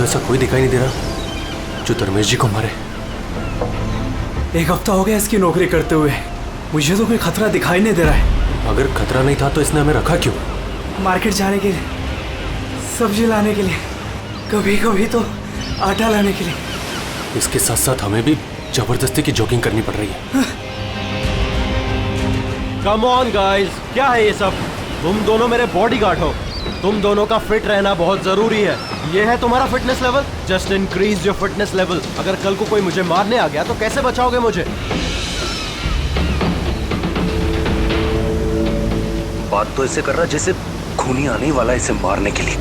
ऐसा कोई दिखाई नहीं दे रहा जो धर्मेश जी को मारे। 1 हफ्ता हो गया इसकी नौकरी करते हुए, मुझे तो कोई खतरा दिखाई नहीं दे रहा है। अगर खतरा नहीं था तो इसने हमें रखा क्यों? मार्केट जाने के लिए, सब्जी लाने के लिए, कभी कभी तो आटा लाने के लिए। इसके साथ साथ हमें भी जबरदस्ती की जॉगिंग करनी पड़ रही है। कम ऑन गाइस, क्या है ये सब? तुम दोनों मेरे बॉडीगार्ड हो, तुम दोनों का फिट रहना बहुत जरूरी है। ये है तुम्हारा fitness level, just increase your fitness level. अगर कल को कोई मुझे मारने आ गया तो कैसे बचाओगे मुझे? बात तो ऐसे कर रहा जैसे खूनी आने वाला है इसे मारने के लिए।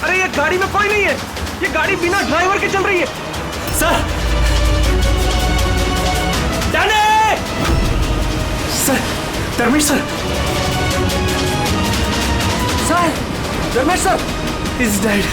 अरे ये गाड़ी में कोई नहीं है, ये गाड़ी बिना ड्राइवर के चल रही है। Sir, sir, Dharmesh sir, Dharmesh sir is dead.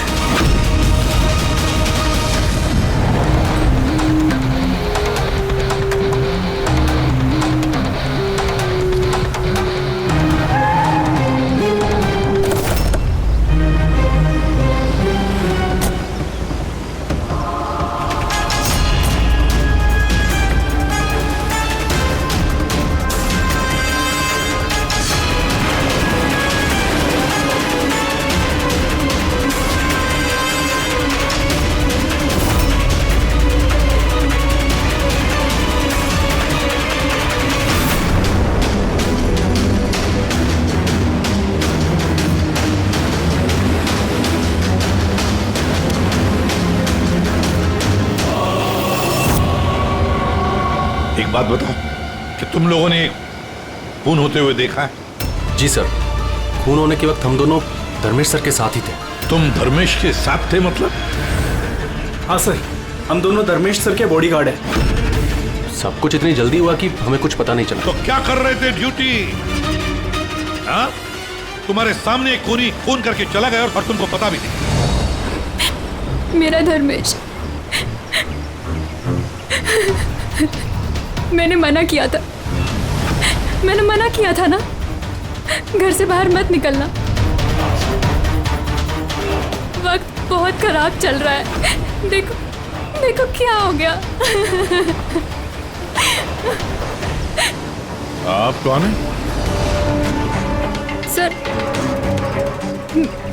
एक बात बताओ कि तुम लोगों ने खून होते हुए देखा है? जी सर, खून होने के वक्त हम दोनों धर्मेश सर के साथ ही थे। तुम धर्मेश के साथ थे मतलब? हाँ सर, हम दोनों धर्मेश सर के बॉडीगार्ड हैं। सब कुछ इतनी जल्दी हुआ कि हमें कुछ पता नहीं चला। तो क्या कर रहे थे ड्यूटी? हाँ, तुम्हारे सामने एक खूनी खून करके चला गया और तुमको पता भी नहीं। मेरा धर्मेश, मैंने मना किया था, मैंने मना किया था ना, घर से बाहर मत निकलना। वक्त बहुत खराब चल रहा है, देखो देखो क्या हो गया। आप कौन हैं? सर,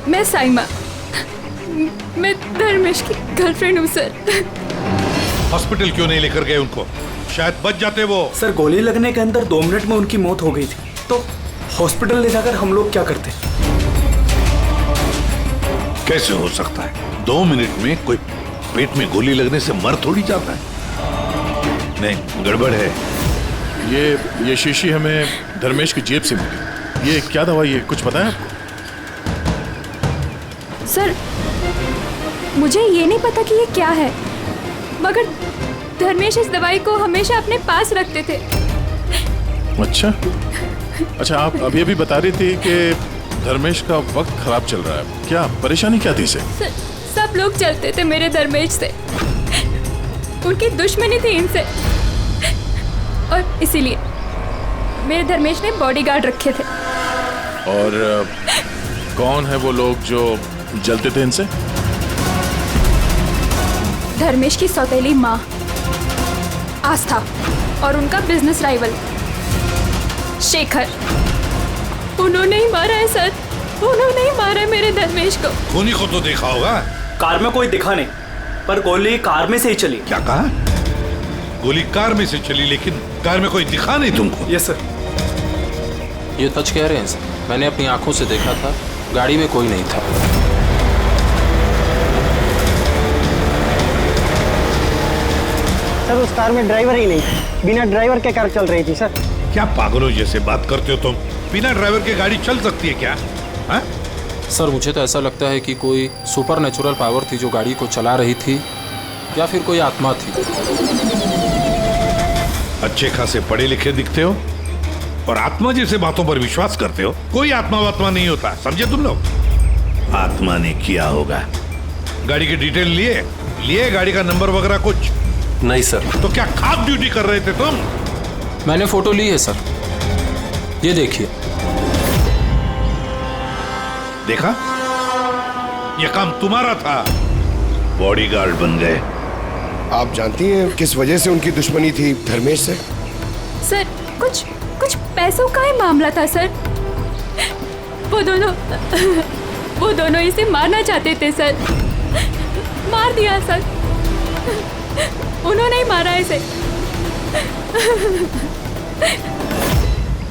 मैं साइमा, मैं धर्मेश की गर्लफ्रेंड हूँ सर। हॉस्पिटल क्यों नहीं लेकर गए उनको? शायद बच जाते वो। सर, गोली लगने के अंदर 2 मिनट में उनकी मौत हो गई थी, तो हॉस्पिटल ले जाकर हम लोग क्या करते? कैसे हो सकता है? 2 मिनट में कोई पेट में गोली लगने से मर थोड़ी जाता है। नहीं, गड़बड़ है। ये शीशी हमें धर्मेश की जेब से मिली। ये क्या दवाई है, कुछ पता है आपको? सर, मुझे ये नहीं पता कि ये क्या है, मगर धर्मेश इस दवाई को हमेशा अपने पास रखते थे। अच्छा, आप अभी अभी बता रही थी कि धर्मेश का वक्त खराब चल रहा है। क्या परेशानी क्या थी इसे? सब लोग चलते थे मेरे धर्मेश से, उनकी दुश्मनी थी इनसे, और इसीलिए मेरे धर्मेश ने बॉडीगार्ड रखे थे। और कौन है वो लोग जो जलते थे इनसे? धर्मेश की सौतेली माँ आस्था और उनका बिजनेस राइवल शेखर। उन्होंने ही मारा है सर, उन्होंने ही मारा है मेरे धर्मेश को। खूनी को तो देखा होगा। कार में कोई दिखा नहीं, पर गोली कार में से ही चली। क्या कहा? गोली कार में से चली, लेकिन कार में कोई दिखा नहीं तुमको? Yes sir. ये सच कह रहे हैं सर, मैंने अपनी आंखों से देखा था, गाड़ी में कोई नहीं था। सर, उस कार में ड्राइवर ही नहीं, बिना ड्राइवर के कार चल रही थी सर। क्या पागलों जैसे बात करते हो तुम? बिना ड्राइवर के गाड़ी चल सकती है क्या? हा? सर, मुझे तो ऐसा लगता है कि कोई सुपर नेचुरल पावर थी जो गाड़ी को चला रही थी, या फिर कोई आत्मा थी। अच्छे खासे पढ़े लिखे दिखते हो, और आत्मा जैसे बातों पर विश्वास करते हो। कोई आत्मा वात्मा नहीं होता, समझे तुम लोग। आत्मा ने किया होगा। गाड़ी की डिटेल लिए गाड़ी का नंबर वगैरह कुछ नहीं सर। तो क्या खाप ड्यूटी कर रहे थे तुम? मैंने फोटो ली है सर, ये देखिए। देखा, ये काम तुम्हारा था, बॉडीगार्ड बन गए। आप जानती हैं किस वजह से उनकी दुश्मनी थी धर्मेश से? सर कुछ पैसों का ही मामला था सर। वो दोनों इसे मारना चाहते थे सर। मार दिया सर, उन्होंने ही मारा इसे।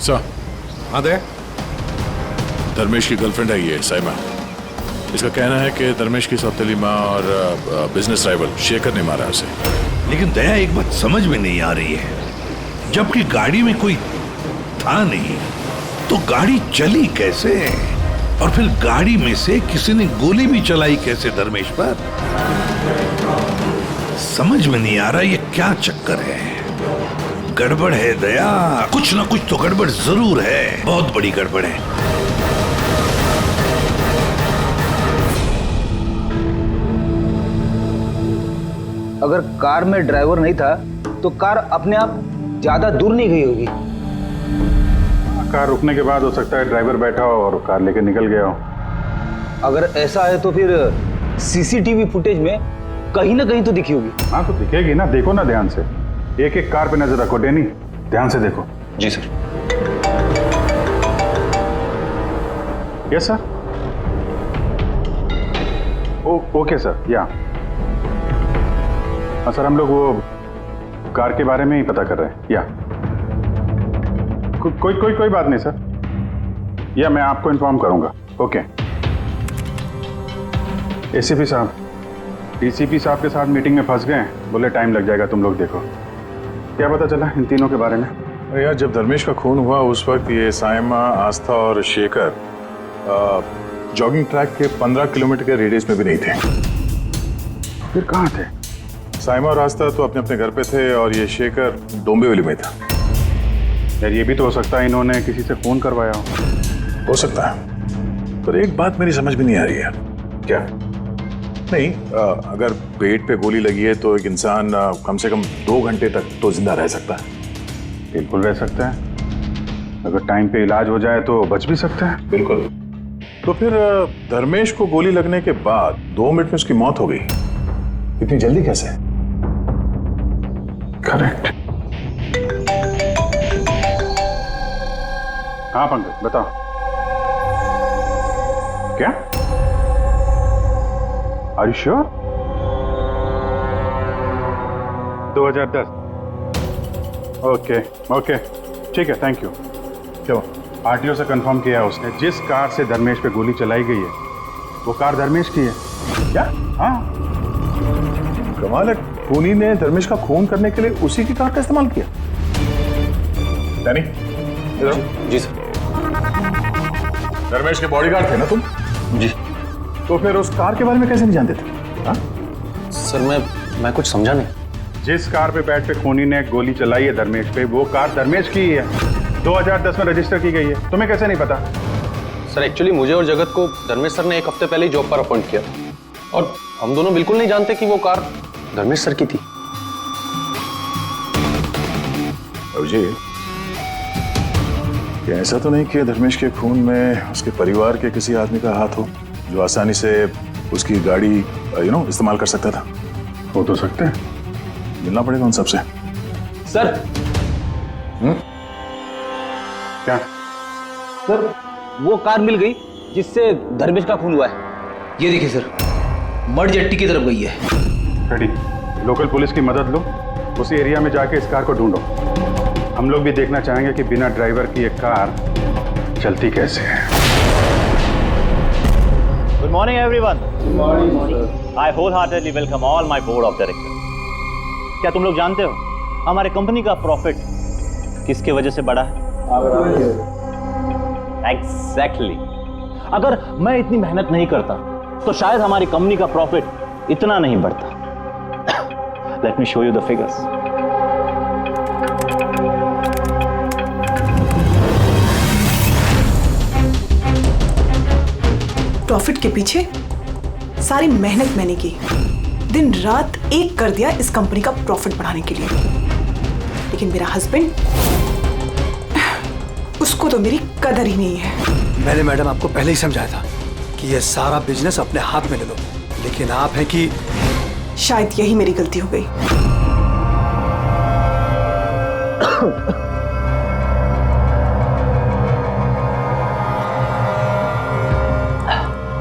सर, हाँ दे। धर्मेश की गर्लफ्रेंड है ये साइमा। इसका कहना है कि धर्मेश की सौतेली माँ और बिजनेस राइवल शेखर ने मारा उसे। लेकिन दया, एक बात समझ में नहीं आ रही है, जबकि गाड़ी में कोई था नहीं तो गाड़ी चली कैसे? और फिर गाड़ी में से किसी ने गोली भी चलाई कैसे धर्मेश पर? समझ में नहीं आ रहा ये क्या चक्कर है। गड़बड़ है दया, कुछ ना कुछ तो गड़बड़ जरूर है, बहुत बड़ी गड़बड़ है। अगर कार में ड्राइवर नहीं था तो कार अपने आप ज्यादा दूर नहीं गई होगी। कार रुकने के बाद हो सकता है ड्राइवर बैठा हो और कार लेकर निकल गया हो। अगर ऐसा है तो फिर सीसीटीवी फुटेज में कहीं ना कहीं तो दिखी होगी। हाँ तो दिखेगी ना, देखो ना ध्यान से। एक एक कार पे नजर रखो डैनी, ध्यान से देखो। जी sir. Yes sir. Okay sir. Yeah sir, हम लोग वो कार के बारे में ही पता कर रहे हैं। या कोई बात नहीं सर, या मैं आपको इन्फॉर्म करूंगा। ओके। एसीपी साहब, डीसीपी साहब के साथ मीटिंग में फंस गए, बोले टाइम लग जाएगा, तुम लोग देखो। क्या पता चला इन तीनों के बारे में? अरे यार, जब धर्मेश का खून हुआ उस वक्त ये साइमा, आस्था और शेखर जॉगिंग ट्रैक के 15 किलोमीटर के रेडियस में भी नहीं थे। फिर कहाँ थे? साइमा और आस्था तो अपने अपने घर पे थे और ये शेखर डोंबिवली में था। यार ये भी तो हो सकता है इन्होंने किसी से फोन करवाया हो सकता है, पर एक बात मेरी समझ में नहीं आ रही है। क्या? नहीं, अगर पेट पे गोली लगी है तो एक इंसान कम से कम 2 घंटे तक तो जिंदा रह सकता है। बिल्कुल रह सकता है, अगर टाइम पे इलाज हो जाए तो बच भी सकता है। बिल्कुल। तो फिर धर्मेश को गोली लगने के बाद 2 मिनट में उसकी मौत हो गई, इतनी जल्दी कैसे? करेक्ट। हाँ पंकज बताओ। क्या? Are you sure? 2010। ओके ठीक है, थैंक यू। चलो, आरटीओ से कंफर्म किया उसने, जिस कार से धर्मेश पे गोली चलाई गई है वो कार धर्मेश की है। क्या? हाँ, कमाल है, खूनी ने धर्मेश का खून करने के लिए उसी की कार का इस्तेमाल किया। डैनी, इधर। जी सर। धर्मेश के बॉडीगार्ड थे ना तुम? जी। तो फिर उस कार के बारे में कैसे नहीं जानते थे? हाँ? सर मैं कुछ समझा नहीं। जिस कार पे बैठ के खूनी ने गोली चलाई है धर्मेश पे, वो कार धर्मेश की ही है, 2010 में रजिस्टर की गई है। तुम्हें कैसे नहीं पता? सर एक्चुअली मुझे और जगत को धर्मेश सर ने 1 हफ्ते पहले ही जॉब पर अपॉइंट किया और हम दोनों बिल्कुल नहीं जानते कि वो कार धर्मेश सर की थी। अभिजीत, क्या ऐसा तो नहीं कि धर्मेश के खून में उसके परिवार के किसी आदमी का हाथ हो जो आसानी से उसकी गाड़ी इस्तेमाल कर सकता था? हो तो सकते हैं, मिलना पड़ेगा उन सबसे। सर। क्या? सर, वो कार मिल गई जिससे धर्मेश का खून हुआ है। ये देखिए सर, मड जेट्टी की तरफ गई है। रेडी, लोकल पुलिस की मदद लो, उसी एरिया में जाके इस कार को ढूंढो। हम लोग भी देखना चाहेंगे कि बिना ड्राइवर की एक कार चलती कैसे है। Good morning, everyone. Good morning. I wholeheartedly welcome all my board of directors. क्या तुम लोग जानते हो हमारे कंपनी का प्रॉफिट किसके वजह से बढ़ा है? Exactly. अगर मैं इतनी मेहनत नहीं करता तो शायद हमारी कंपनी का प्रॉफिट इतना नहीं बढ़ता। Let me show you the figures. Profit के पीछे सारी मेहनत मैंने की, दिन रात एक कर दिया इस कंपनी का प्रॉफिट बढ़ाने के लिए। लेकिन मेरा हस्बैंड, उसको तो मेरी कदर ही नहीं है। मैंने मैडम आपको पहले ही समझाया था कि ये सारा बिजनेस अपने हाथ में ले लो, लेकिन आप हैं कि शायद यही मेरी गलती हो गई।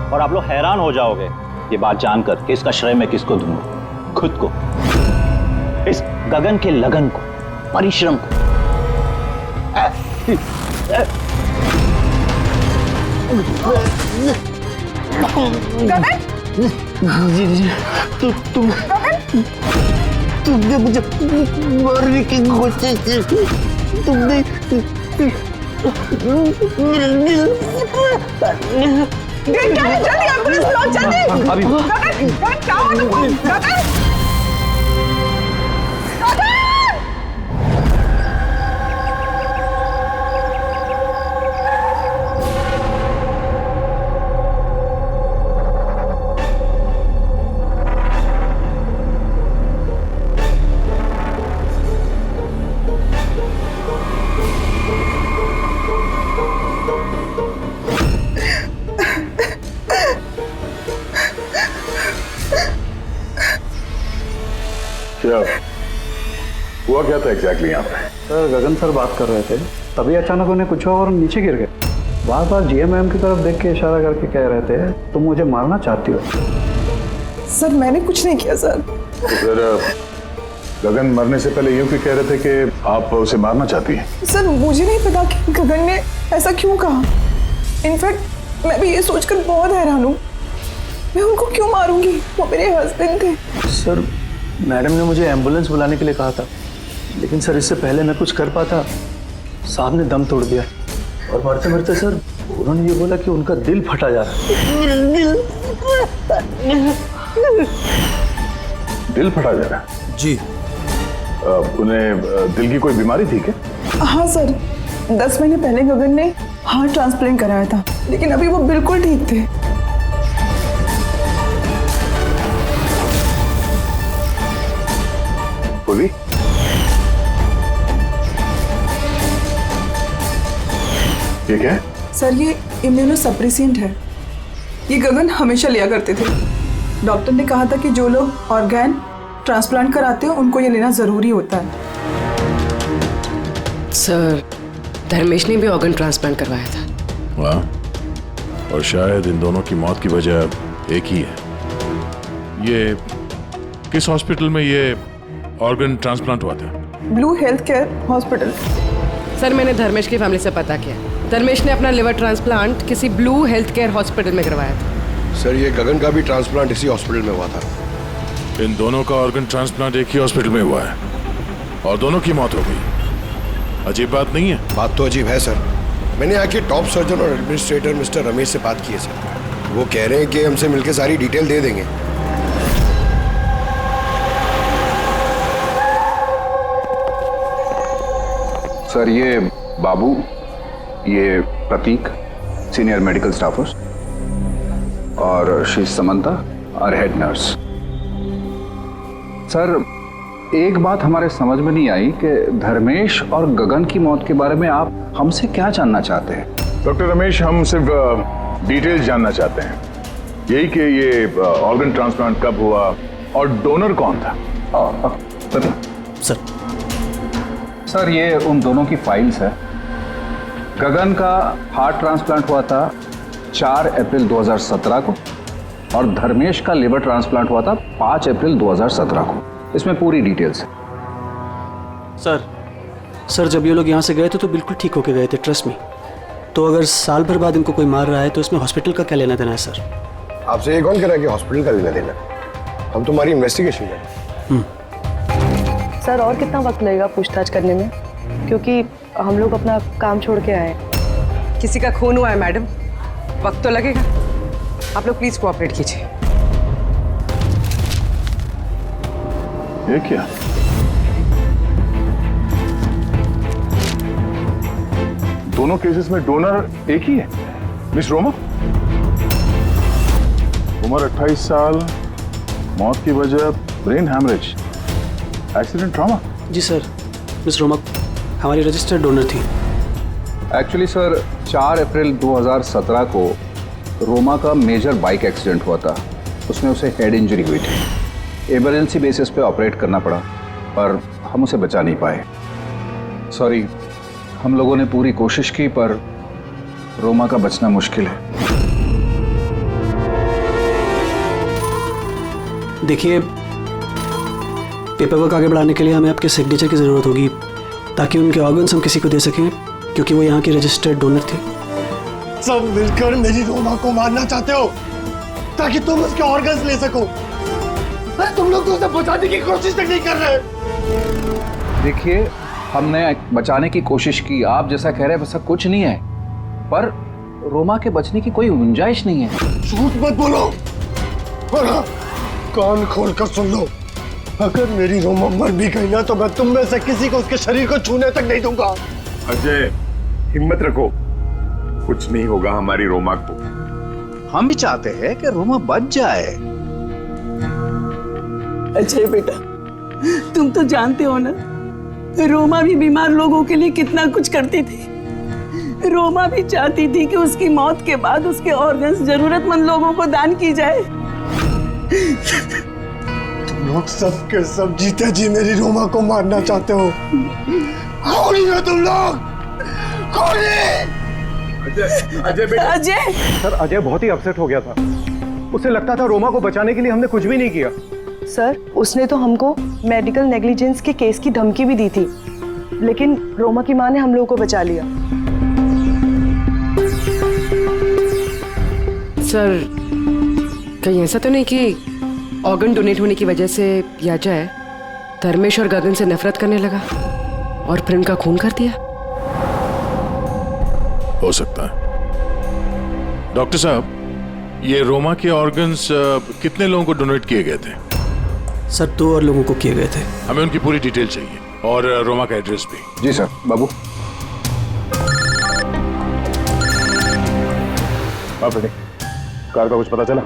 और आप लोग हैरान हो जाओगे ये बात जानकर कि इसका श्रेय मैं किसको दूंगा। खुद को, इस गगन के लगन को, परिश्रम को। गगन? तुमने मुझे मारने की कोशिश की, तुमने क्या है? जल्दी एम्बुलेंस बुलाओ, जल्दी। अभी गगन, गगन क्या हुआ तुमको? गगन, क्या हुआ, क्या था एग्जैक्टली यहाँ पे? सर गगन सर बात कर रहे थे, तभी अचानक उन्हें कुछ हुआ और नीचे गिर गए। बार बार जीएम मैम की तरफ देख के इशारा करके कह रहे थे तुम मुझे मारना चाहती हो। सर मैंने कुछ नहीं किया सर। तो फिर गगन मरने से पहले यूं क्यों कह रहे थे कि आप उसे मारना चाहती हैं? सर मुझे नहीं पता कि गगन ने ऐसा क्यों कहा। इनफैक्ट मैं भी ये सोचकर बहुत हैरान हूँ, मैं उनको क्यों मारूंगी, वो मेरे हस्बैंड थे। सर मैडम ने मुझे एम्बुलेंस बुलाने के लिए कहा था, लेकिन सर इससे पहले मैं कुछ कर पाता, साहब ने दम तोड़ दिया। और मरते मरते सर उन्होंने ये बोला कि उनका दिल फटा जा रहा है। दिल फटा जा रहा है? जी। उन्हें दिल की कोई बीमारी थी क्या? हाँ सर, 10 महीने पहले गगन ने हार्ट ट्रांसप्लांट कराया था, लेकिन अभी वो बिल्कुल ठीक थे। बोली? ये क्या है? सर ये इम्यूनोसप्रेसेंट है, ये गगन हमेशा लिया करते थे। डॉक्टर ने कहा था कि जो लोग ऑर्गन ट्रांसप्लांट कराते हो उनको ये लेना जरूरी होता है। सर धर्मेश ने भी ऑर्गन ट्रांसप्लांट करवाया था। वाह, और शायद इन दोनों की मौत की वजह एक ही है। ये किस हॉस्पिटल में ये ऑर्गन ट्रांसप्लांट हुआ था? Blue health care hospital. Sir मैंने धर्मेश की फैमिली से पता किया, धर्मेश ने अपना लिवर ट्रांसप्लांट किसी ब्लू हेल्थ केयर हॉस्पिटल में करवाया था। सर ये गगन का भी ट्रांसप्लांट इसी हॉस्पिटल में हुआ था। इन दोनों का ऑर्गन ट्रांसप्लांट एक ही हॉस्पिटल में हुआ है और दोनों की मौत हो गई। अजीब बात नहीं है? बात तो अजीब है सर। मैंने आके टॉप सर्जन और एडमिनिस्ट्रेटर मिस्टर रमेश से बात की है सर। वो कह रहे हैं कि हमसे मिलकर सारी डिटेल दे देंगे। सर ये बाबू, ये प्रतीक, सीनियर मेडिकल स्टाफर्स, और शी समंता और हेड नर्स। सर एक बात हमारे समझ में नहीं आई कि धर्मेश और गगन की मौत के बारे में आप हमसे क्या जानना चाहते हैं? डॉक्टर रमेश, हम सिर्फ डिटेल्स जानना चाहते हैं, यही कि ये ऑर्गन ट्रांसप्लांट कब हुआ और डोनर कौन था। सर ये उन दोनों की फाइल्स है। गगन का हार्ट ट्रांसप्लांट हुआ था 4 अप्रैल 2017 को और धर्मेश का लिवर ट्रांसप्लांट हुआ था 5 अप्रैल 2017 को। इसमें पूरी डिटेल्स है। सर जब ये लोग यहाँ से गए थे तो बिल्कुल ठीक होके गए थे, ट्रस्ट में। तो अगर साल भर बाद इनको कोई मार रहा है तो इसमें हॉस्पिटल का क्या लेना देना है सर? आपसे ये कौन कह रहा है कि हॉस्पिटल का लेना देना? हम तुम्हारी इन्वेस्टिगेशन करें। सर और कितना वक्त लगेगा पूछताछ करने में, क्योंकि हम लोग अपना काम छोड़ के आए। किसी का खून हुआ है मैडम, वक्त तो लगेगा। आप लोग प्लीज कोऑपरेट कीजिए। ये क्या? दोनों केसेस में डोनर एक ही है, मिस रोमा। उम्र 28 साल, मौत की वजह ब्रेन हैमरेज, एक्सीडेंट ट्रॉमा। जी सर, मिस रोमा हमारी रजिस्टर्ड डोनर थी। एक्चुअली सर 4 अप्रैल 2017 को रोमा का मेजर बाइक एक्सीडेंट हुआ था। उसमें उसे हेड इंजरी हुई थी। इमरजेंसी बेसिस पे ऑपरेट करना पड़ा, पर हम उसे बचा नहीं पाए। सॉरी, हम लोगों ने पूरी कोशिश की, पर रोमा का बचना मुश्किल है। देखिए, पेपर वर्क आगे बढ़ाने के लिए हमें आपके सिग्नेचर की ज़रूरत होगी, ताकि उनके ऑर्गन्स हम किसी को दे सकें, क्योंकि वो यहाँ की रजिस्टर्ड डोनर थे। सब मिलकर मेरी रोमा को मारना चाहते हो ताकि तुम उसके ऑर्गन्स ले सको। अरे तुम लोग तो उसे बचाने की कोशिश तक नहीं कर रहे। देखिए, हमने बचाने की कोशिश की, आप जैसा कह रहे हैं वैसा कुछ नहीं है, पर रोमा के बचने की कोई गुंजाइश नहीं है। झूठ मत बोलो, और कान खोल कर सुन लो। अगर मेरी रोमा मर भी गई ना, तो मैं तुम में से किसी को उसके शरीर को छूने तक नहीं दूंगा। अजय, हिम्मत रखो, कुछ नहीं होगा हमारी रोमा को। हम भी चाहते हैं कि रोमा बच जाए। अजय बेटा, तुम तो जानते हो ना, रोमा भी बीमार लोगों के लिए कितना कुछ करती थी। रोमा भी चाहती थी कि उसकी मौत के बाद उसके ऑर्गन्स जरूरतमंद लोगों को दान की जाए। तुम लोग सब के सब जीते जी मेरी रोमा को मारना चाहते हो। कौन हो तुम लोग? कौन है? अजय बेटा। अजय सर, अजय बहुत ही अपसेट हो गया था। उसे लगता था रोमा को बचाने के लिए हमने कुछ भी नहीं किया। सर, उसने तो हमको मेडिकल नेग्लिजेंस के केस की धमकी भी दी थी, लेकिन रोमा की माँ ने हम लोगों को बचा लिया। सर, कहीं ऐसा तो नहीं कि ऑर्गन डोनेट होने की वजह से याजय धर्मेश और गगन से नफरत करने लगा और फिर उनका खून कर दिया? हो सकता है। डॉक्टर साहब, ये रोमा के ऑर्गन्स कितने लोगों को डोनेट किए गए थे? सर, 2 और लोगों को किए गए थे। हमें उनकी पूरी डिटेल चाहिए, और रोमा का एड्रेस भी। जी सर। बाबू। हाँ बेटे, कार का कुछ पता चला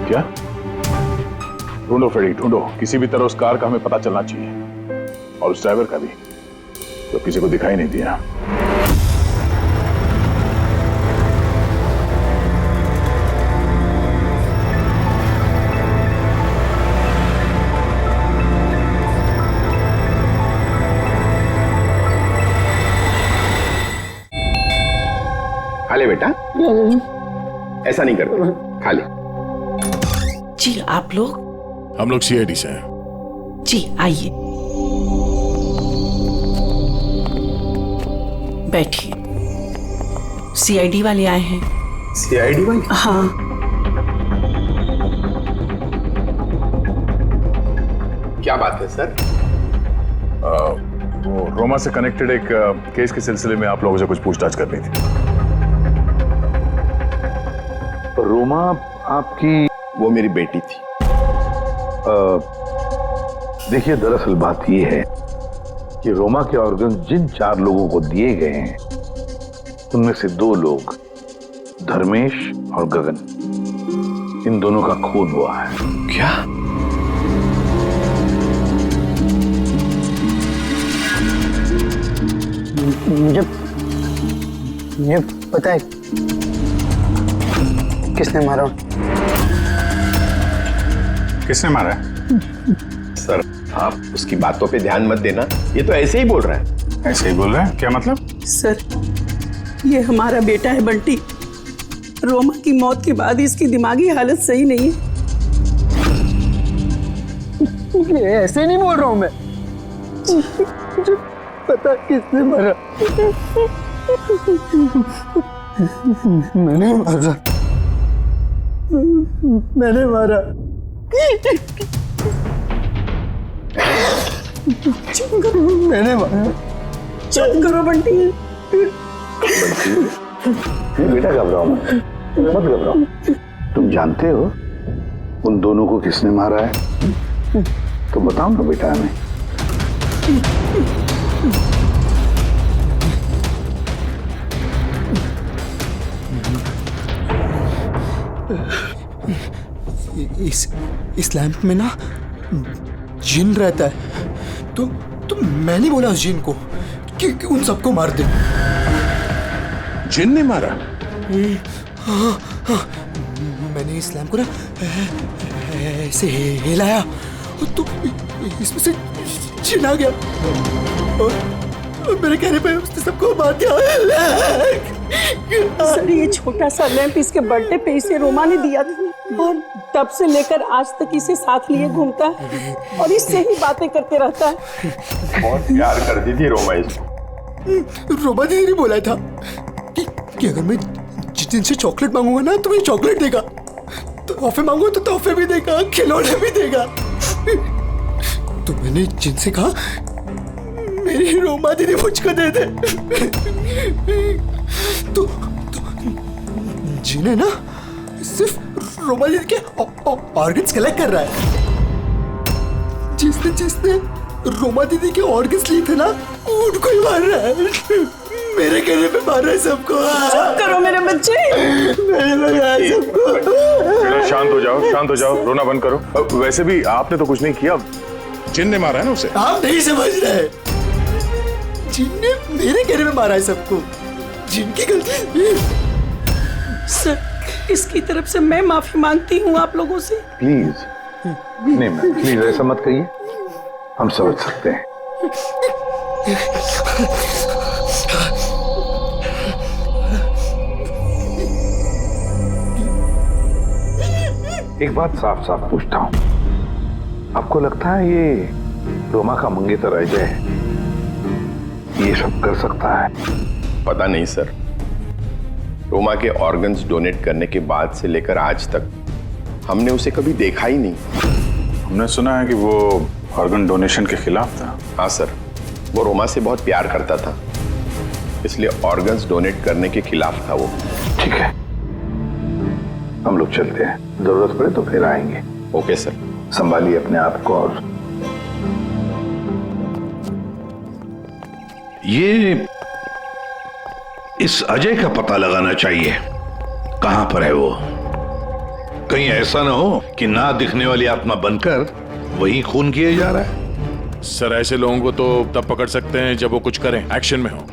क्या? ढूंढो फ्रेडी, ढूंढो। किसी भी तरह उस कार का हमें पता चलना चाहिए, और उस ड्राइवर का भी, तो किसी को दिखाई नहीं दिया। खा ले बेटा, ऐसा नहीं करते, खा ले। जी, आप लोग? हम लोग CID से हैं। जी, आइए बैठिए। CID वाले आए हैं। CID वाले? हाँ। क्या बात है सर? वो रोमा से कनेक्टेड एक केस के सिलसिले में आप लोगों से कुछ पूछताछ करनी थी। रोमा आपकी? वो मेरी बेटी थी। देखिए, दरअसल बात यह है कि रोमा के ऑर्गन जिन 4 लोगों को दिए गए हैं, उनमें से 2 लोग, धर्मेश और गगन, इन दोनों का खून हुआ है। क्या? मुझे पता है किसने मारा। किसने मारा है? सर, आप उसकी बातों पे ध्यान मत देना, ये तो ऐसे ही बोल रहा है। ऐसे ही बोल रहा है? क्या मतलब? सर, ये हमारा बेटा है बंटी। रोमा की मौत के बाद इसकी दिमागी हालत सही नहीं है। ऐसे नहीं बोल रहा हूँ मैं। मुझे पता किसने मारा। मैंने मारा। मैंने मारा। मैंने मारा। चुप करो बंटी। बेटा घबराओ मत घबराओ। तुम जानते हो उन दोनों को किसने मारा है? तो बताओ ना बेटा हमें। इस लैंप में ना जिन रहता है। तो मैंने बोला उस जिन को कि उन सबको मार दे। जिन ने मारा? हाँ, मैंने इस लैंप को ना ऐसे हिलाया तो इसमें से जिन आ गया और मेरे कहने पे उसने सबको मार दिया। सर ये छोटा सा लैंप इसके बर्थडे पे इसे रोमा ने दिया था और तब से लेकर आज तक इसे साथ लिए घूमता है और इससे ही बातें करते रहता है। बहुत प्यार करती थी रोमा इसको। रोमा दीदी ने बोला था कि अगर मैं जिन से चॉकलेट मांगूंगा ना तो मुझे चॉकलेट देगा, तो तोहफे मांगूंगा तो तोहफे भी देगा, खिलौने भी देगा। तो मैंने जिनसे कहा मेरी रोमा दीदी मुझको दे दे। तो जिन्हें ना सिर्फ रोमा दीदी के ऑर्गन्स कलेक्ट कर रहा है। जिसने रोमा दीदी के ऑर्गन्स लिए थे ना उनको ही मार रहा है। मेरे कहने पे मार रहा है सबको। चुप करो मेरे बच्चे। मेरे मार रहा है सबको। बेटा शांत हो जाओ, शांत हो जाओ, रोना बंद करो। वैसे भी आपने तो कुछ नहीं किया, जिन ने मारा है ना उसे। आप नहीं समझ रहे, जिन ने मेरे कहने पे मारा है सबको, जिनकी गलती। सर इसकी तरफ से मैं माफी मांगती हूँ आप लोगों से। प्लीज नहीं मैम, प्लीज ऐसा मत कहिए, हम समझ सकते हैं। एक बात साफ साफ पूछता हूं, आपको लगता है ये रोमा का मंगेतर अजय ये सब कर सकता है? पता नहीं सर, रोमा के ऑर्गन्स डोनेट करने के बाद से लेकर आज तक हमने उसे कभी देखा ही नहीं। हमने सुना है कि वो ऑर्गन डोनेशन के खिलाफ था। हाँ सर, वो रोमा से बहुत प्यार करता था, इसलिए ऑर्गन्स डोनेट करने के खिलाफ था वो। ठीक है, हम लोग चलते हैं, जरूरत पड़े तो फिर आएंगे। Okay sir. संभालिए अपने आप को। और ये इस अजय का पता लगाना चाहिए, कहां पर है वो। कहीं ऐसा ना हो कि ना दिखने वाली आत्मा बनकर वही खून किए जा रहा है। सर ऐसे लोगों को तो तब पकड़ सकते हैं जब वो कुछ करें, एक्शन में हो।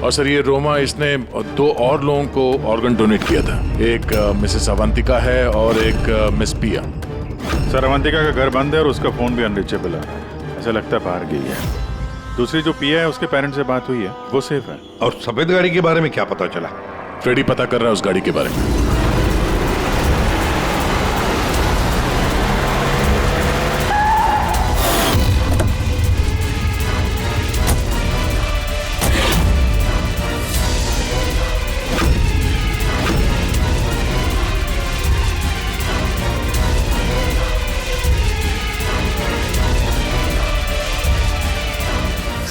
और सर ये रोमा, इसने 2 और लोगों को ऑर्गन डोनेट किया था। एक मिसेस अवंतिका है और एक मिस पिया। सर अवंतिका का घर बंद है और उसका फोन भी अनरीचेबल है, ऐसा लगता है बाहर गई है। दूसरी जो पिया है उसके पेरेंट्स से बात हुई है, वो सेफ है। और सफेद गाड़ी के बारे में क्या पता चला? फ्रेडी पता कर रहा है उस गाड़ी के बारे में।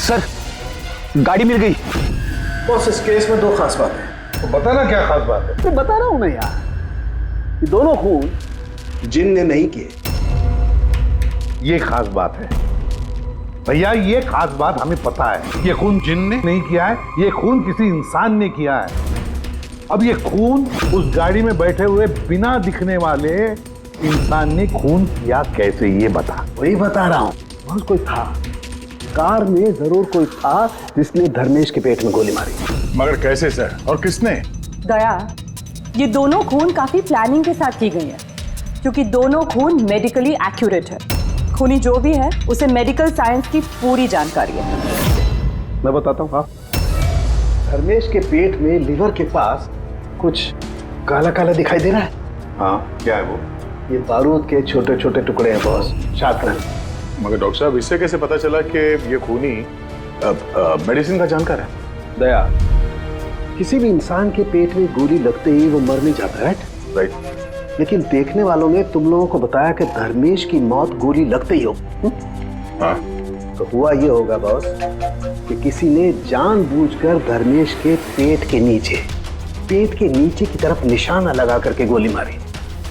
सर गाड़ी मिल गई। बॉस इस केस में 2 खास बातें हैं। तो बताना क्या खास बात है? मैं बता रहा हूं ना यार, ये दोनों खून जिन ने नहीं किए। ये खास बात है भैया, ये खास बात हमें पता है। ये खून जिन ने नहीं किया है, ये खून किसी इंसान ने किया है। अब ये खून उस गाड़ी में बैठे हुए बिना दिखने वाले इंसान ने खून किया कैसे, ये बता। वही बता रहा हूं, बहुत कोई था, कार में जरूर कोई था जिसने धर्मेश के पेट में गोली मारी। मगर कैसे सर, और किसने? दया, ये दोनों खून काफी प्लानिंग के साथ की गई है, क्योंकि दोनों खून मेडिकली एक्यूरेट है। खूनी जो भी है उसे मेडिकल साइंस की पूरी जानकारी है। मैं बताता हूँ। हाँ, धर्मेश के पेट में लिवर के पास कुछ काला काला दिखाई दे रहा है। हाँ, क्या है वो? ये बारूद के छोटे छोटे टुकड़े हैं बॉस, छात्र। मगर डॉक्टर साहब, इससे कैसे पता चला कि ये खूनी मेडिसिन का जानकार है? दया, किसी भी इंसान के पेट में गोली लगते ही वो मर नहीं जाता, राइट। लेकिन देखने वालों ने तुम लोगों को बताया कि धर्मेश की मौत गोली लगते ही हो। हाँ। तो हुआ ये होगा बॉस कि किसी ने जानबूझकर धर्मेश के पेट के नीचे की तरफ निशाना लगा करके गोली मारी,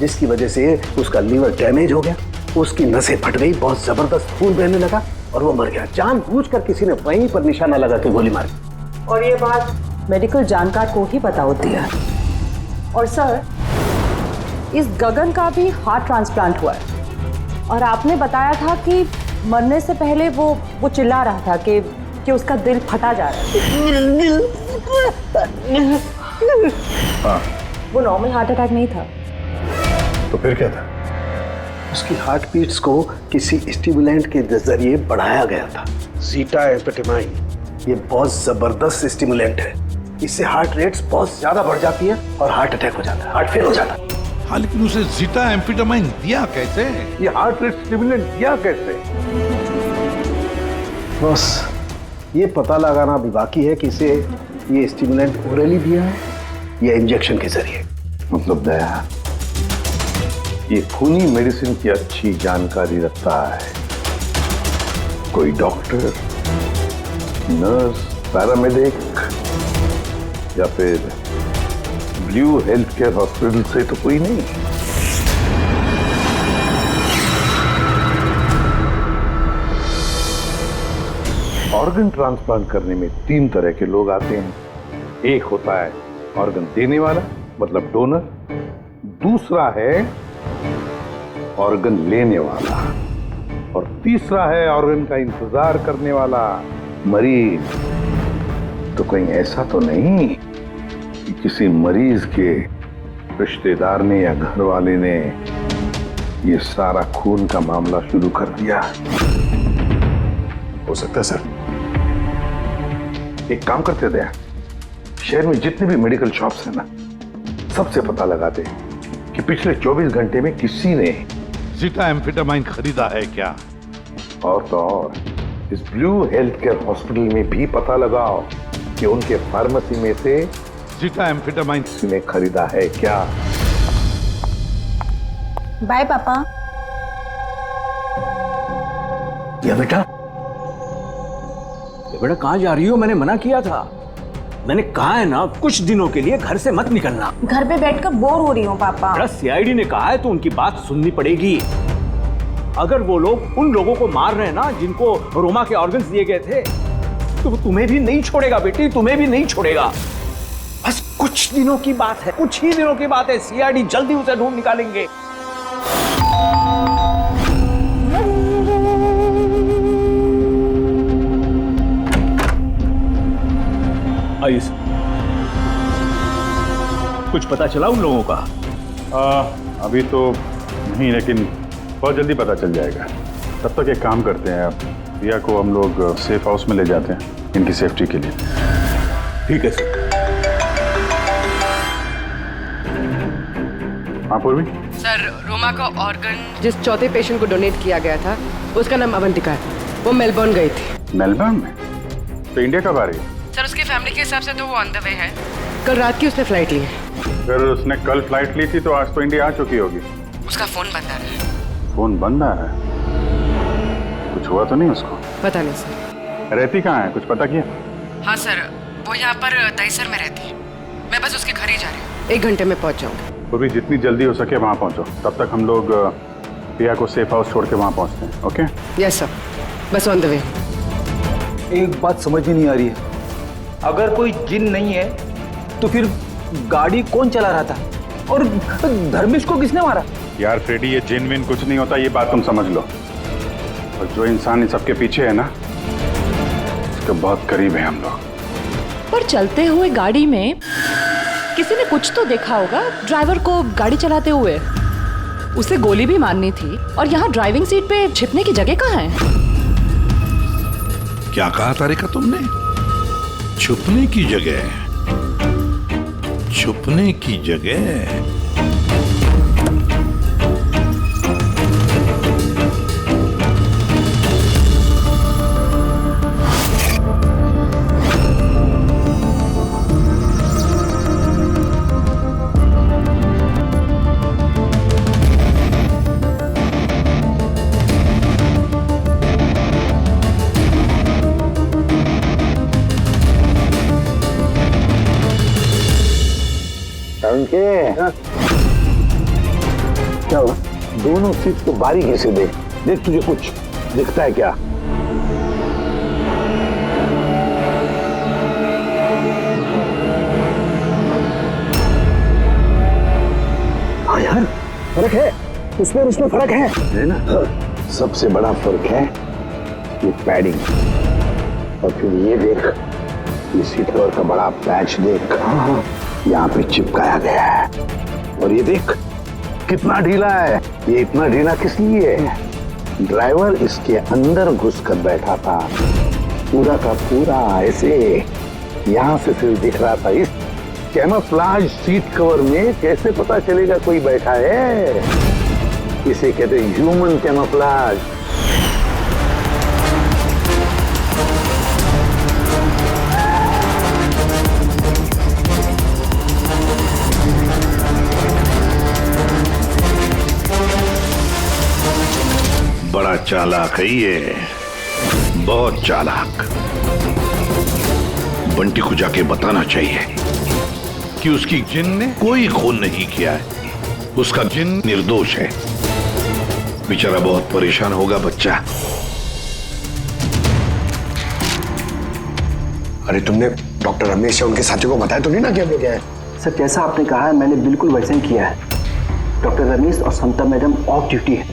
जिसकी वजह से उसका लीवर डैमेज हो गया, उसकी नसें फट गई, बहुत जबरदस्त खून बहने लगा और वो मर गया। जानबूझकर किसी ने वहीं पर निशाना लगा के गोली मारी। और ये बात मेडिकल जानकार को ही पता होती है। और सर, इस गगन का भी हार्ट ट्रांसप्लांट हुआ है और आपने बताया था कि मरने से पहले वो चिल्ला रहा था कि उसका दिल फटा जा रहा है। हाँ, वो नॉर्मल हार्ट अटैक नहीं था। तो फिर क्या था? उसकी हार्ट बीट्स को किसी स्टिमुलेंट के जरिए बढ़ाया गया था। जीटा एम्फेटामाइन ये बहुत जबरदस्त स्टिमुलेंट है। इससे हार्ट रेट्स बहुत ज्यादा बढ़ जाती है और हार्ट अटैक हो जाता है, हार्ट फेल हो जाता है। हाँ, लेकिन उसे जीटा एम्फेटामाइन दिया कैसे? ये हार्ट रेट स्टिमुलेंट दिया कैसे? बस ये पता लगाना भी बाकी है कि इसे ये स्टिमुलेंट ओरली दिया है या इंजेक्शन के जरिए। मतलब दया, ये खूनी मेडिसिन की अच्छी जानकारी रखता है कोई डॉक्टर, नर्स, पैरामेडिक या फिर ब्लू हेल्थ केयर हॉस्पिटल से तो कोई नहीं। ऑर्गन ट्रांसप्लांट करने में 3 तरह के लोग आते हैं। एक होता है ऑर्गन देने वाला, मतलब डोनर। दूसरा है ऑर्गन लेने वाला, और तीसरा है ऑर्गन का इंतजार करने वाला, मरीज। तो कहीं ऐसा तो नहीं कि किसी मरीज के रिश्तेदार ने या घर वाले ने ये सारा खून का मामला शुरू कर दिया? हो सकता है सर। एक काम करते थे, शहर में जितने भी मेडिकल शॉप्स हैं ना, सबसे पता लगाते कि पिछले 24 घंटे में किसी ने जीटा एम्फेटामाइन खरीदा है क्या। और तो और इस ब्लू हेल्थ केयर हॉस्पिटल में भी पता लगाओ कि उनके फार्मेसी में से जीटा एम्फेटामाइन किसी ने खरीदा है क्या। बाय पापा। या बेटा कहाँ जा रही हो? मैंने मना किया था। मैंने कहा है ना, कुछ दिनों के लिए घर से मत निकलना। घर पे बैठकर बोर हो रही हूँ पापा। सीआईडी ने कहा है तो उनकी बात सुननी पड़ेगी। अगर वो लोग उन लोगों को मार रहे हैं ना जिनको रोमा के ऑर्गन्स दिए गए थे, तो वो तुम्हें भी नहीं छोड़ेगा बेटी, तुम्हें भी नहीं छोड़ेगा। बस कुछ दिनों की बात है, कुछ ही दिनों की बात है। सीआईडी जल्दी उसे ढूंढ निकालेंगे। आयुष, कुछ पता चला उन लोगों का? अभी तो नहीं, लेकिन बहुत जल्दी पता चल जाएगा। तब तक एक काम करते हैं, प्रिया को हम लोग सेफ हाउस में ले जाते हैं इनकी सेफ्टी के लिए। ठीक है सर। हाँ पूर्वी। सर, रोमा का ऑर्गन जिस चौथे पेशेंट को डोनेट किया गया था, उसका नाम अवंतिका है। वो मेलबर्न गई थी। मेलबर्न में? तो इंडिया कब आ रही है? सर, उसकी फैमिली के हिसाब से तो वो ऑन द वे है। कल रात की उसने फ्लाइट ली है। अगर उसने कल फ्लाइट ली थी तो आज तो इंडिया आ चुकी होगी। उसका फोन बंद आ रहा है। फोन बंद आ रहा है? कुछ हुआ तो नहीं उसको? पता नहीं सर। रहती कहाँ है, कुछ पता किया? हाँ सर, वो यहाँ पर दहीसर में रहती है। मैं बस उसके घर ही जा रही हूँ। 1 घंटे में पहुँच जाऊँगी। वो भी जितनी जल्दी हो सके वहाँ पहुँचो। तब तक हम लोग प्रिया को सेफ हाउस छोड़ के वहाँ पहुँचते हैं। ओके? यस सर, बस ऑन द वे। एक बात समझ में नहीं आ रही है। अगर कोई जिन नहीं है तो फिर गाड़ी कौन चला रहा था, और धर्मेश को किसने मारा? यार फ्रेडी, ये जिन विन कुछ नहीं होता, ये बात तुम समझ लो। और जो इंसान इन सबके पीछे है ना, उसके बहुत करीब है हम लोग। पर चलते हुए गाड़ी में किसी ने कुछ तो देखा होगा ड्राइवर को गाड़ी चलाते हुए। उसे गोली भी मारनी थी, और यहाँ ड्राइविंग सीट पे छिपने की जगह कहाँ है? क्या कहा तारिका तुमने? छुपने की जगह? छुपने की जगह? क्या हुआ? दोनों सीट को बारीकी से देख, देख तुझे कुछ दिखता है क्या? हाँ यार, फर्क है, उसमें और उसमें फर्क है ना? सबसे बड़ा फर्क है ये पैडिंग, और फिर ये देख, ये सीट कवर का बड़ा पैच देख, यहाँ पे चिपकाया गया है। और ये देख कितना ढीला है। ये इतना ढीला किस लिए है? ड्राइवर इसके अंदर घुसकर बैठा था, पूरा का पूरा ऐसे यहाँ से सिर्फ दिख रहा था। इस कैमोफ्लेज सीट कवर में कैसे पता चलेगा कोई बैठा है? इसे कहते हैं ह्यूमन कैमोफ्लेज। बड़ा चालाक है ये, बहुत चालाक। बंटी को जाके बताना चाहिए कि उसकी जिन ने कोई खून नहीं किया है, उसका जिन निर्दोष है। बेचारा बहुत परेशान होगा बच्चा। अरे तुमने डॉक्टर रमेश या उनके साथियों को बताया तो नहीं ना कि हम लोग क्या है? सर जैसा आपने कहा है मैंने बिल्कुल वैसे ही किया है। डॉक्टर रमेश और समता मैडम ऑफ ड्यूटी है,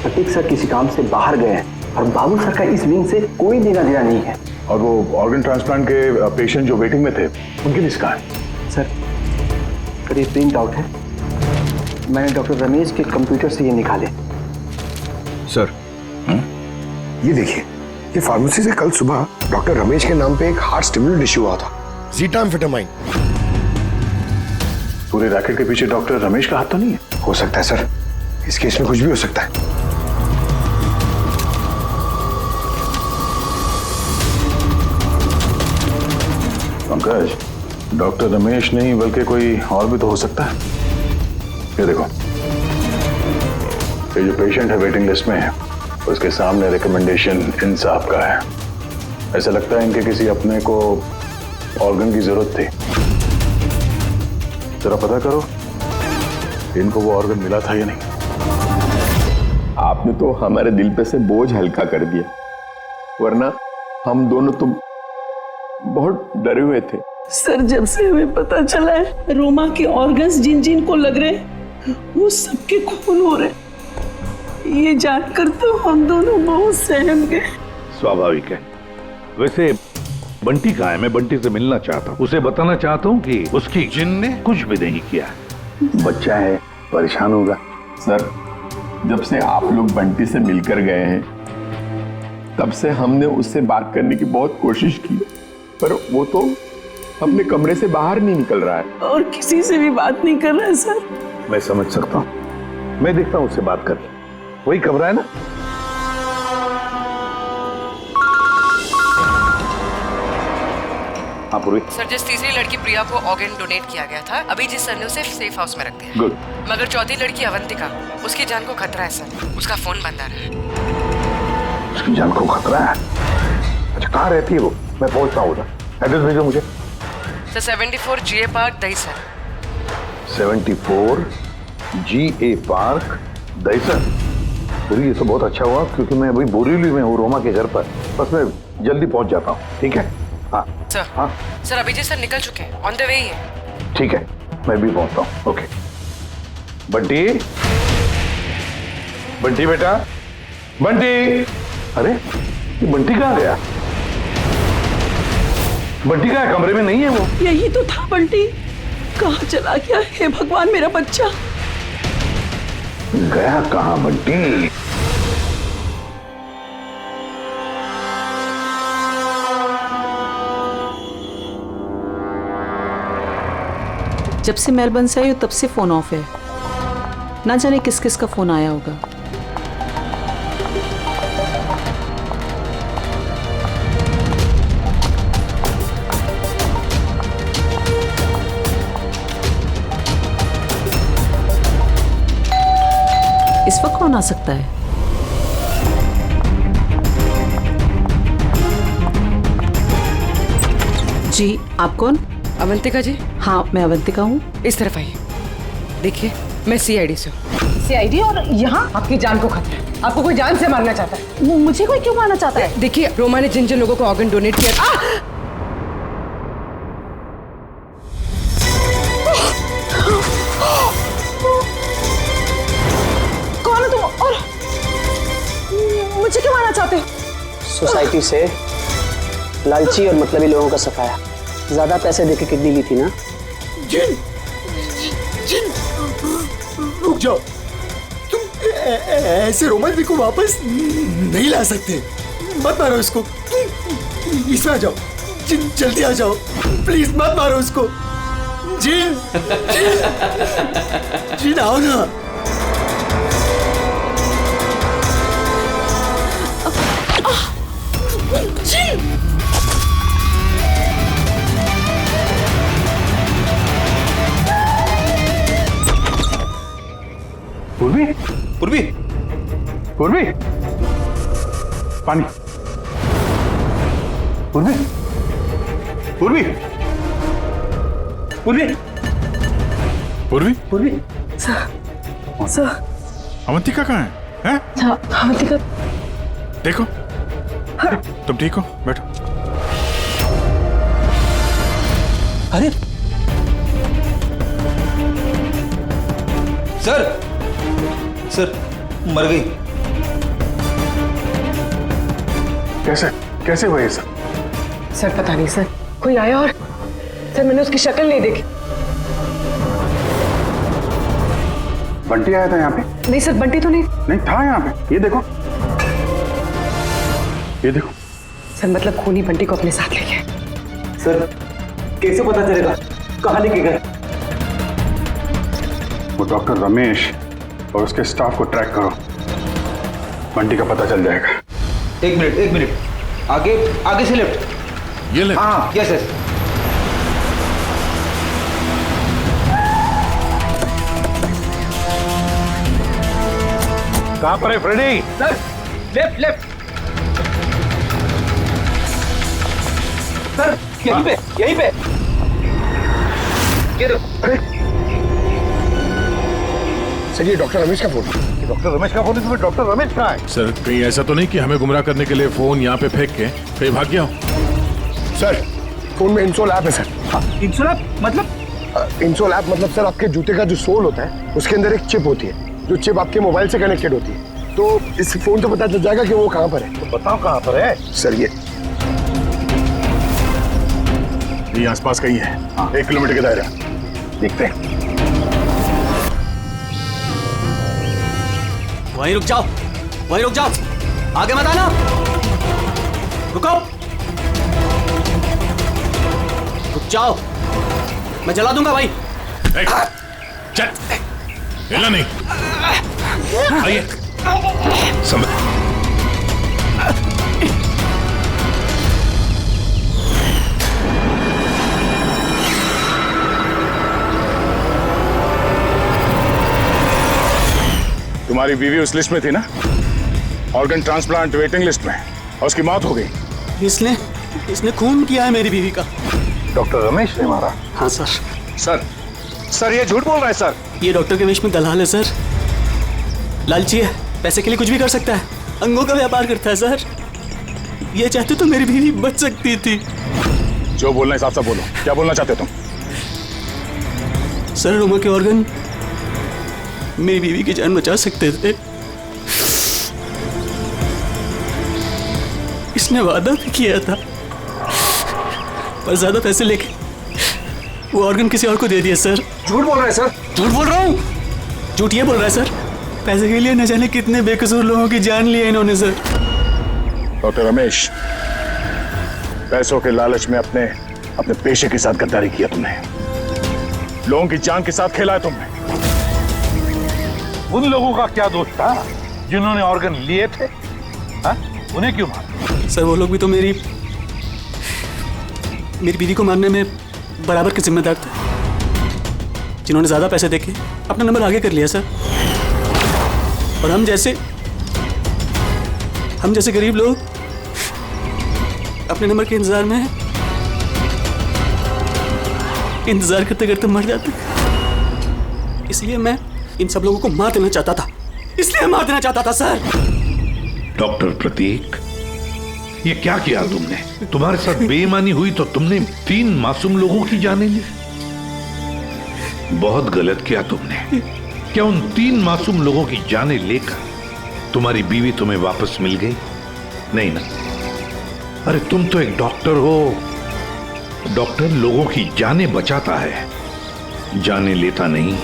प्रतीक सर किसी काम से बाहर गए हैं और बाबू सर का इस विंग से कोई लेना देना नहीं है। और वो ऑर्गन ट्रांसप्लांट के पेशेंट जो वेटिंग में थे उनकी लिस्ट कहाँ है? सर करीब प्रिंट आउट है, मैंने डॉक्टर रमेश के कंप्यूटर से ये निकाले। सर ये देखिए, ये फार्मेसी से कल सुबह डॉक्टर रमेश के नाम पे एक हार्ट स्टिमुलेंट इश्यू हुआ था, ज़ीटाम्फेटामाइन। पूरे रैकेट के पीछे डॉक्टर रमेश का हाथ तो नहीं है? हो सकता है सर, इस केस में कुछ भी हो सकता है। पंकज, डॉक्टर रमेश नहीं बल्कि कोई और भी तो हो सकता है। ये देखो, ये जो पेशेंट है वेटिंग लिस्ट में है, उसके सामने रिकमेंडेशन इंसाफ का है। ऐसा लगता है इनके किसी अपने को ऑर्गन की जरूरत थी। जरा पता करो इनको वो ऑर्गन मिला था या नहीं। आपने तो हमारे दिल पे से बोझ हल्का कर दिया, वरना हम दोनों तो बहुत डरे हुए थे। सर जब से हमें पता चला है रोमा के ऑर्गन्स जिन जिन को लग रहे वो सबके खून हो रहे, ये जानकर तो हम दोनों बहुत सहम गए। स्वाभाविक है। वैसे बंटी कहाँ है? मैं बंटी से मिलना चाहता हूँ, उसे बताना चाहता हूँ कि उसकी जिन ने कुछ भी नहीं किया। बच्चा है, परेशान होगा। सर जब से आप लोग बंटी से मिलकर गए हैं तब से हमने उससे बात करने की बहुत कोशिश की, पर वो तो अपने कमरे से बाहर नहीं निकल रहा है और किसी से भी बात नहीं कर रहा है। सर मैं समझ सकता हूँ, मैं देखता हूँ उससे बात कर। वही कमरा है ना? हाँ पूर्वी। सर जिस तीसरी लड़की प्रिया को ऑर्गन डोनेट किया गया था, अभी जिस सर ने उसे सेफ हाउस में रख दिया। गुड। मगर चौथी लड़की अवंतिका, उसकी जान को खतरा है सर, उसका फोन बंद आ रहा है। उसकी जान को खतरा है? अच्छा कहाँ रहती है वो? मैं पहुंचता हूँ उधर, एड्रेस भेजो मुझे। Sir 74 GA park Dahisar. 74 GA park Dahisar. पूरी ये तो बहुत अच्छा हुआ क्योंकि मैं अभी बोरीवली में हूँ रोमा के घर पर, बस मैं जल्दी पहुंच जाता हूँ। ठीक है? हाँ सर। हाँ सर अभिजीत सर निकल चुके हैं, ऑन द वे ही है। ठीक है, मैं भी पहुंचता हूँ। ओके। बंटी, बंटी बेटा, बंटी। अरे ये बंटी कहाँ गया? बंटी का कमरे में नहीं है वो? यही तो था बंटी, कहाँ चला गया? हे भगवान मेरा बच्चा गया कहाँ बंटी? जब से मेलबर्न से आई हो तब से फोन ऑफ है, ना जाने किस किस का फोन आया होगा। इस वक्त कौन आ सकता है? जी आप कौन? अवंतिका जी। हाँ मैं अवंतिका हूँ। इस तरफ आइए, देखिए मैं CID से हूँ। CID? और यहाँ आपकी जान को खतरा है, आपको कोई जान से मारना चाहता है। मुझे कोई क्यों मारना चाहता है? देखिए रोमा ने जिन जिन लोगों को ऑर्गन डोनेट किया। सोसाइटी से लालची और मतलबी लोगों का सफाया। ज्यादा पैसे देके किडनी ली थी ना? जिन जिन रुक जाओ, तुम ऐसे रोमन को वापस नहीं ला सकते। मत मारो इसको, इसमें आ जाओ। जिन जल्दी आ जाओ, प्लीज मत मारो उसको। जिन जिन जिन आओ ना। जिन पूर्वी, पूर्वी, पूर्वी, पानी। पूर्वी, पूर्वी, पूर्वी, पूर्वी, पूर्वी। Sir, sir. अवंतिका कहाँ है? हैं? अवंतिका। देखो, तुम ठीक हो? बैठो। अरे सर, सर मर गई। कैसे कैसे हुआ ये सब? सर पता नहीं सर, कोई आया और सर मैंने उसकी शक्ल नहीं देखी। बंटी आया था यहाँ पे? नहीं सर, बंटी तो नहीं था यहाँ पे। ये देखो, ये देखो। सर मतलब खूनी बंटी को अपने साथ ले गए। सर कैसे पता चलेगा कहाँ लेके गए? वो डॉक्टर रमेश और उसके स्टाफ को ट्रैक करो, बंटी का पता चल जाएगा। एक मिनट, आगे आगे से लेफ्ट। ये लेफ्ट? हाँ, यस यस। कहाँ पर है Freddy? Sir left left. Sir यहीं पे, यहीं पे। ये देखो। सर ये डॉक्टर रमेश का फोन। डॉक्टर रमेश का फोन? इसमें डॉक्टर रमेश कहाँ है? सर कहीं ऐसा तो नहीं कि हमें गुमराह करने के लिए फोन यहाँ पे फेंक के कहीं भाग गया हो? सर फोन में इंसोल ऐप है सर। इंसोल ऐप मतलब? इंसोल ऐप मतलब सर आपके जूते का जो सोल होता है उसके अंदर एक चिप होती है, जो चिप आपके मोबाइल से कनेक्टेड होती है। तो इस फोन से पता चल जाएगा कि वो कहाँ पर है। तो बताओ कहाँ पर है? सर ये आसपास कहीं है। 1 किलोमीटर के दायरा। देखते हैं। वहीं रुक जाओ, वहीं रुक जाओ, आगे मत आना। रुको, रुक जाओ, मैं जला दूंगा भाई। चल, हिला नहीं। आइए। तुम्हारी बीवी उस लिस्ट में थी ना, ऑर्गन ट्रांसप्लांट वेटिंग लिस्ट में, और उसकी मौत हो गई। इसने खून किया है मेरी बीवी का। डॉक्टर रमेश ने मारा? हाँ सर। सर ये झूठ बोल रहा है सर। ये डॉक्टर के वेश में दलाल है सर, लालची है, पैसे के लिए कुछ भी कर सकता है, अंगों का व्यापार करता है सर। ये चाहते तो मेरी बीवी बच सकती थी। जो बोलना है साफ साफ बोलो, क्या बोलना चाहते हो तुम? सर रोमा के ऑर्गन मेरी बीवी की जान बचा सकते थे। इसने वादा भी किया था, पर ज्यादा पैसे लेके वो ऑर्गन किसी और को दे दिया सर। झूठ बोल रहा है सर। झूठ बोल रहा हूँ? झूठ ये बोल रहा है सर, पैसे के लिए न जाने कितने बेकसूर लोगों की जान ली है इन्होंने सर। डॉक्टर रमेश, पैसों के लालच में अपने पेशे के साथ गद्दारी किया तुमने, लोगों की जान के साथ खेला है तुमने। उन लोगों का क्या दोष था जिन्होंने ऑर्गन लिए थे? हा? उन्हें क्यों मारा? सर वो लोग भी तो मेरी बीवी को मारने में बराबर के जिम्मेदार थे, जिन्होंने ज्यादा पैसे देके अपना नंबर आगे कर लिया सर। और हम जैसे गरीब लोग अपने नंबर के इंतजार में हैं, इंतजार करते करते मर जाते। इसलिए मैं इन सब लोगों को मार देना चाहता था, इसलिए मार देना चाहता था सर। डॉक्टर प्रतीक, ये क्या किया तुमने? तुम्हारे साथ बेईमानी हुई तो तुमने 3 मासूम लोगों की जानें ली। बहुत गलत किया तुमने। क्या उन 3 मासूम लोगों की जानें लेकर तुम्हारी बीवी तुम्हें वापस मिल गई? नहीं ना। अरे तुम तो एक डॉक्टर हो। डॉक्टर लोगों की जानें बचाता है, जानें लेता नहीं।